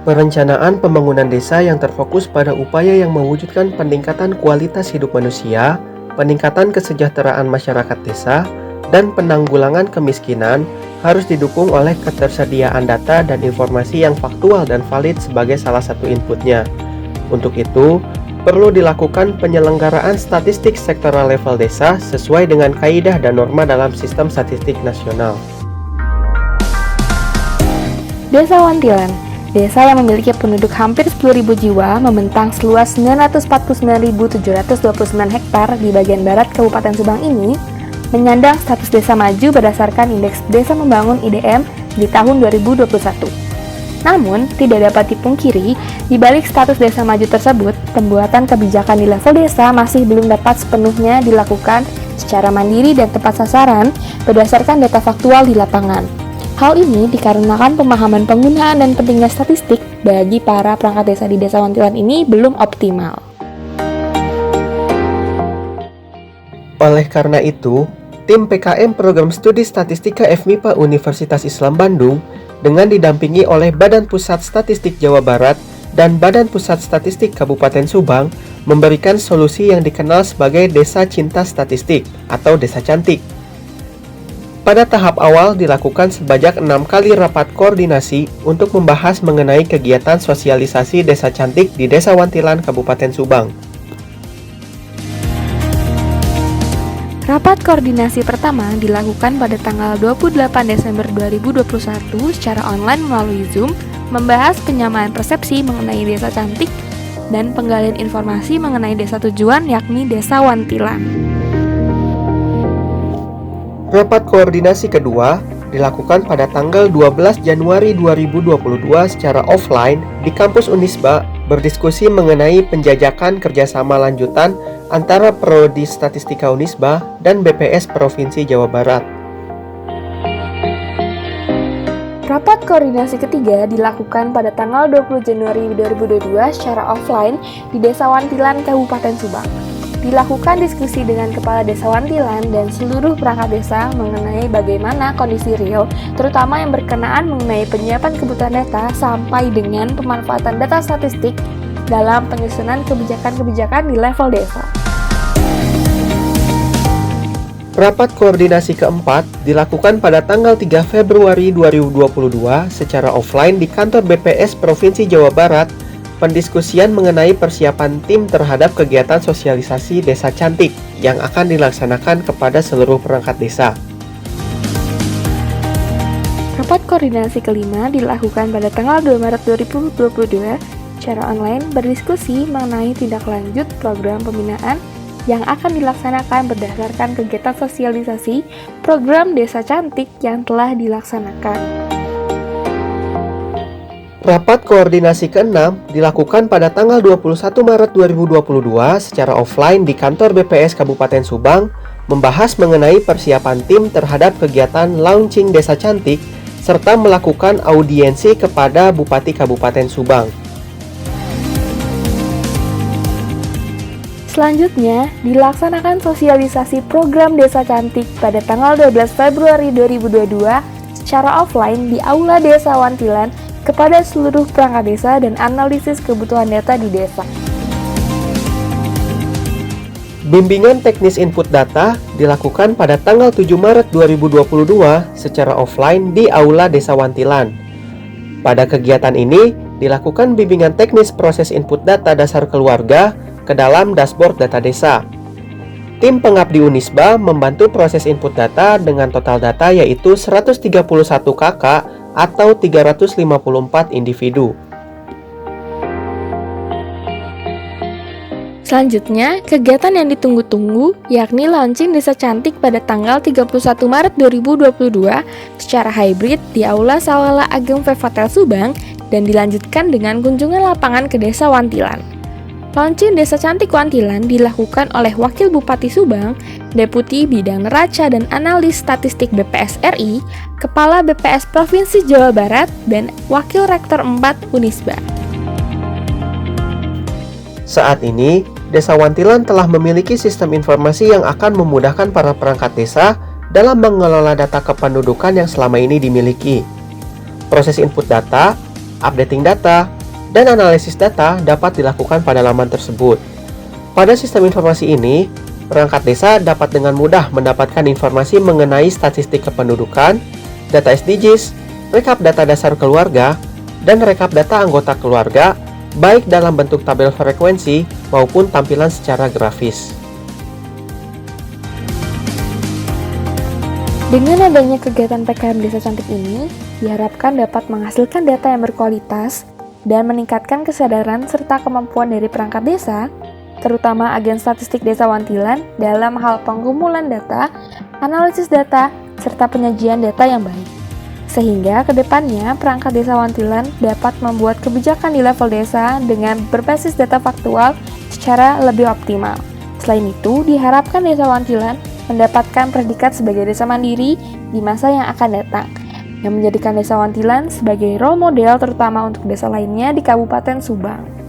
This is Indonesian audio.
Perencanaan pembangunan desa yang terfokus pada upaya yang mewujudkan peningkatan kualitas hidup manusia, peningkatan kesejahteraan masyarakat desa, dan penanggulangan kemiskinan harus didukung oleh ketersediaan data dan informasi yang faktual dan valid sebagai salah satu inputnya. Untuk itu, perlu dilakukan penyelenggaraan statistik sektoral level desa sesuai dengan kaidah dan norma dalam sistem statistik nasional. Desa Wantilan, desa yang memiliki penduduk hampir 10.000 jiwa membentang seluas 949.729 hektar di bagian barat Kabupaten Subang ini menyandang status desa maju berdasarkan Indeks Desa Membangun IDM di tahun 2021. Namun, tidak dapat dipungkiri, di balik status desa maju tersebut, pembuatan kebijakan di level desa masih belum dapat sepenuhnya dilakukan secara mandiri dan tepat sasaran berdasarkan data faktual di lapangan. Hal ini dikarenakan pemahaman penggunaan dan pentingnya statistik bagi para perangkat desa di Desa Wantilan ini belum optimal. Oleh karena itu, tim PKM Program Studi Statistika FMIPA Universitas Islam Bandung dengan didampingi oleh Badan Pusat Statistik Jawa Barat dan Badan Pusat Statistik Kabupaten Subang memberikan solusi yang dikenal sebagai Desa Cinta Statistik atau Desa Cantik. Pada tahap awal dilakukan sebanyak 6 kali rapat koordinasi untuk membahas mengenai kegiatan sosialisasi Desa Cantik di Desa Wantilan, Kabupaten Subang. Rapat koordinasi pertama dilakukan pada tanggal 28 Desember 2021 secara online melalui Zoom, membahas penyamaan persepsi mengenai desa cantik dan penggalian informasi mengenai desa tujuan yakni Desa Wantilan. Rapat koordinasi kedua dilakukan pada tanggal 12 Januari 2022 secara offline di kampus Unisba berdiskusi mengenai penjajakan kerjasama lanjutan antara Prodi Statistika Unisba dan BPS Provinsi Jawa Barat. Rapat koordinasi ketiga dilakukan pada tanggal 20 Januari 2022 secara offline di Desa Wantilan, Kabupaten Subang. Dilakukan diskusi dengan Kepala Desa Wantilan dan seluruh perangkat desa mengenai bagaimana kondisi real, terutama yang berkenaan mengenai penyiapan kebutuhan data sampai dengan pemanfaatan data statistik dalam penyusunan kebijakan-kebijakan di level desa. Rapat koordinasi keempat dilakukan pada tanggal 3 Februari 2022 secara offline di kantor BPS Provinsi Jawa Barat. Pendiskusian mengenai persiapan tim terhadap kegiatan sosialisasi Desa Cantik yang akan dilaksanakan kepada seluruh perangkat desa. Rapat koordinasi kelima dilakukan pada tanggal 2 Maret 2022 secara online berdiskusi mengenai tindak lanjut program pembinaan yang akan dilaksanakan berdasarkan kegiatan sosialisasi program Desa Cantik yang telah dilaksanakan. Rapat koordinasi ke-6 dilakukan pada tanggal 21 Maret 2022 secara offline di kantor BPS Kabupaten Subang, membahas mengenai persiapan tim terhadap kegiatan launching Desa Cantik serta melakukan audiensi kepada Bupati Kabupaten Subang. Selanjutnya, dilaksanakan sosialisasi program Desa Cantik pada tanggal 12 Februari 2022 secara offline di Aula Desa Wantilan kepada seluruh perangkat desa dan analisis kebutuhan data di desa. Bimbingan teknis input data dilakukan pada tanggal 7 Maret 2022 secara offline di Aula Desa Wantilan. Pada kegiatan ini, dilakukan bimbingan teknis proses input data dasar keluarga ke dalam dashboard data desa. Tim pengabdi Unisba membantu proses input data dengan total data yaitu 131 KK atau 354 individu. Selanjutnya, kegiatan yang ditunggu-tunggu yakni launching Desa Cantik pada tanggal 31 Maret 2022 secara hybrid di Aula Sawala Ageng Vevatel Subang dan dilanjutkan dengan kunjungan lapangan ke Desa Wantilan. Launching Desa Cantik Wantilan dilakukan oleh Wakil Bupati Subang, Deputi Bidang Neraca dan Analis Statistik BPS RI, Kepala BPS Provinsi Jawa Barat, dan Wakil Rektor 4 Unisba. Saat ini, Desa Wantilan telah memiliki sistem informasi yang akan memudahkan para perangkat desa dalam mengelola data kependudukan yang selama ini dimiliki. Proses input data, updating data, dan analisis data dapat dilakukan pada laman tersebut. Pada sistem informasi ini, perangkat desa dapat dengan mudah mendapatkan informasi mengenai statistik kependudukan, data SDGs, rekap data dasar keluarga, dan rekap data anggota keluarga, baik dalam bentuk tabel frekuensi maupun tampilan secara grafis. Dengan adanya kegiatan PKM Desa Cantik ini, diharapkan dapat menghasilkan data yang berkualitas dan meningkatkan kesadaran serta kemampuan dari perangkat desa, terutama agen statistik Desa Wantilan dalam hal pengumpulan data, analisis data, serta penyajian data yang baik. Sehingga kedepannya perangkat Desa Wantilan dapat membuat kebijakan di level desa dengan berbasis data faktual secara lebih optimal. Selain itu, diharapkan Desa Wantilan mendapatkan predikat sebagai desa mandiri di masa yang akan datang, yang menjadikan Desa Wantilan sebagai role model terutama untuk desa lainnya di Kabupaten Subang.